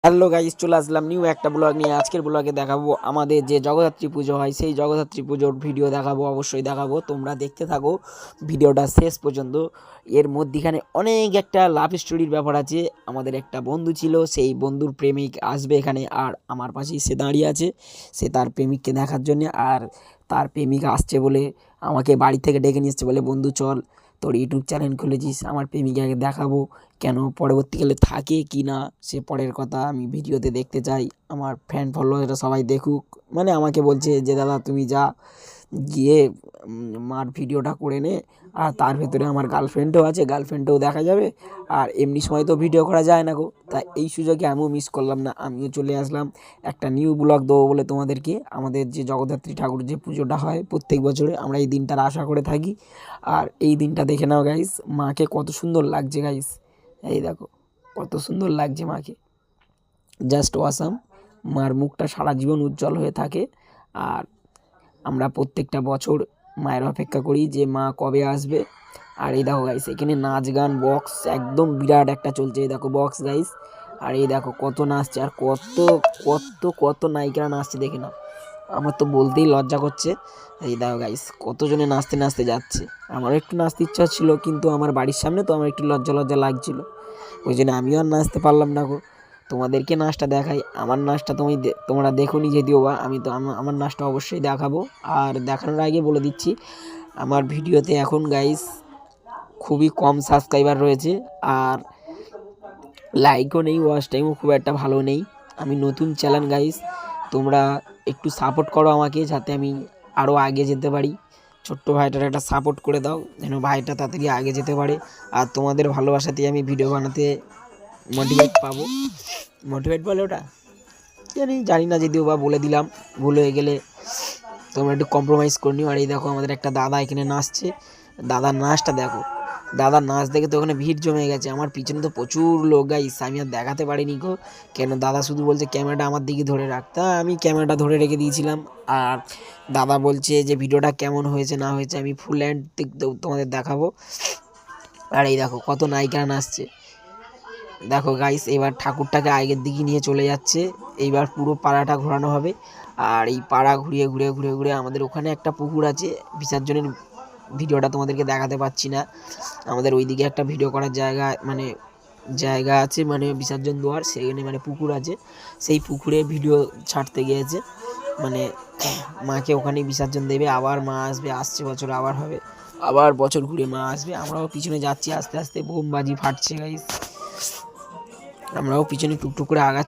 Hello guys, চলে আসলাম new একটা blog নিয়ে। আজকের ব্লগে দেখাবো আমাদের যে জগদ্ধাত্রী পুজো হয়, সেই জগদ্ধাত্রী পুজোর ভিডিও দেখাবো। অবশ্যই দেখাবো, তোমরা দেখতে থাকো ভিডিওটা শেষ পর্যন্ত। এর মধ্যিখানে অনেক একটা লাভ স্টোরির ব্যাপার আছে। আমাদের একটা বন্ধু ছিল, সেই বন্ধুর প্রেমিক আসবে এখানে, আর আমার পাশেই সে দাঁড়িয়ে আছে। সে তার প্রেমিককে দেখার জন্য, আর তার প্রেমিক আসছে বলে আমাকে বাড়ি থেকে ডেকে নিয়ে এসছে, বলে বন্ধু চল, তোর ইউটিউব চ্যানেল খুলেছিস, আমার প্রেমিকাকে দেখাবো, কেন পরবর্তীকালে থাকে কি না সে পরের কথা আমি ভিডিওতে দেখতে চাই, আমার ফ্যান ফলোয়াররা সবাই দেখুক। মানে আমাকে বলছে যে দাদা তুমি যা গিয়ে মার ভিডিওটা করে নে, আর তার ভেতরে আমার গার্লফ্রেন্ডও আছে, গার্লফ্রেন্ডও দেখা যাবে, আর এমনি সময় তো ভিডিও করা যায় না গো। তা এই সুযোগে আমিও মিস করলাম না, আমিও চলে আসলাম একটা নিউ ব্লগ দেবো বলে তোমাদেরকে। আমাদের যে জগদ্ধাত্রী ঠাকুর যে পুজোটা হয় প্রত্যেক বছরে, আমরা এই দিনটার আশা করে থাকি। আর এই দিনটা দেখে নাও গাইস, মাকে কত সুন্দর লাগছে গাইস। এই দেখো কত সুন্দর লাগছে মাকে, জাস্ট ওয়াসাম। মার মুখটা সারা জীবন উজ্জ্বল হয়ে থাকে। আর আমরা প্রত্যেকটা বছর মায়ের অপেক্ষা করি যে মা কবে আসবে। আর এই দেখো গাইস, এখানে নাচ গান বক্স একদম বিরাট একটা চলছে, এই দেখো বক্স গাইস। আর এই দেখো কত নাচছে, আর কত কত কত নায়িকারা নাচছে দেখে নাও, আমার তো বলতেই লজ্জা করছে। এই দেখো গাইস কতজনে নাচতে নাচতে যাচ্ছে। আমারও একটু নাচতে ইচ্ছা ছিল, কিন্তু আমার বাড়ির সামনে তো আমার একটু লজ্জা লজ্জা লাগছিল, ওই জন্য আমিও আর নাচতে পারলাম না গো। তোমাদেরকে নাচটা দেখাই, আমার নাচটা তোমরা দেখোনি যদিও বা, আমি তো আমার নাচটা অবশ্যই দেখাবো। আর দেখানোর আগে বলে দিচ্ছি, আমার ভিডিওতে এখন গাইস খুবই কম সাবস্ক্রাইবার রয়েছে, আর লাইকও নেই, ওয়াচ টাইমও খুব একটা ভালো নেই। আমি নতুন চ্যানেল গাইস, তোমরা একটু সাপোর্ট করো আমাকে, যাতে আমি আরও আগে যেতে পারি। ছোট্ট ভাইটার একটা সাপোর্ট করে দাও, যেন ভাইটা তাড়াতাড়ি আগে যেতে পারে। আর তোমাদের ভালোবাসাতেই আমি ভিডিও বানাতে মোটিভেট পাবো। মোটিভেট বলে ওটা জানি না, যদিও বা বলে দিলাম, ভুল হয়ে গেলে তোমরা একটু কম্প্রোমাইজ করে নিও। আর এই দেখো আমাদের একটা দাদা এখানে নাচছে, দাদার নাচটা দেখো, দাদার নাচ দেখে তো ওখানে ভিড় জমে গেছে। আমার পিছনে তো প্রচুর লোক গাইস, আমি আর দেখাতে পারিনি গো, কেন দাদা শুধু বলছে ক্যামেরাটা আমার দিকে ধরে রাখতে, আমি ক্যামেরাটা ধরে রেখে দিয়েছিলাম। আর দাদা বলছে যে ভিডিওটা কেমন হয়েছে না হয়েছে আমি ফুল হ্যান্ড তোমাদের দেখাবো। আর এই দেখো কত নায়িকা নাচছে, দেখো গাইস এবার ঠাকুরটাকে আগের দিকে নিয়ে চলে যাচ্ছে, এইবার পুরো পাড়াটা ঘোরানো হবে। আর এই পাড়া ঘুরিয়ে ঘুরিয়ে ঘুরে ঘুরে আমাদের ওখানে একটা পুকুর আছে, বিসর্জনের ভিডিওটা তোমাদেরকে দেখাতে পাচ্ছি না। আমাদের ওইদিকে একটা ভিডিও করার জায়গা আছে, মানে বিসর্জন দুয়ার, সেখানে মানে পুকুর আছে, সেই পুকুরে ভিডিও ছাড়তে গিয়েছে। মানে মাকে ওখানে বিসর্জন দেবে, আবার মা আসবে, আসছে বছর আবার হবে, আবার বছর ঘুরে মা আসবে। আমরাও পিছনে যাচ্ছি, আস্তে আস্তে বোমবাজি ফাটছে গাইস, আমরাও পিছনে টুকটুক করে আগাচ্ছি।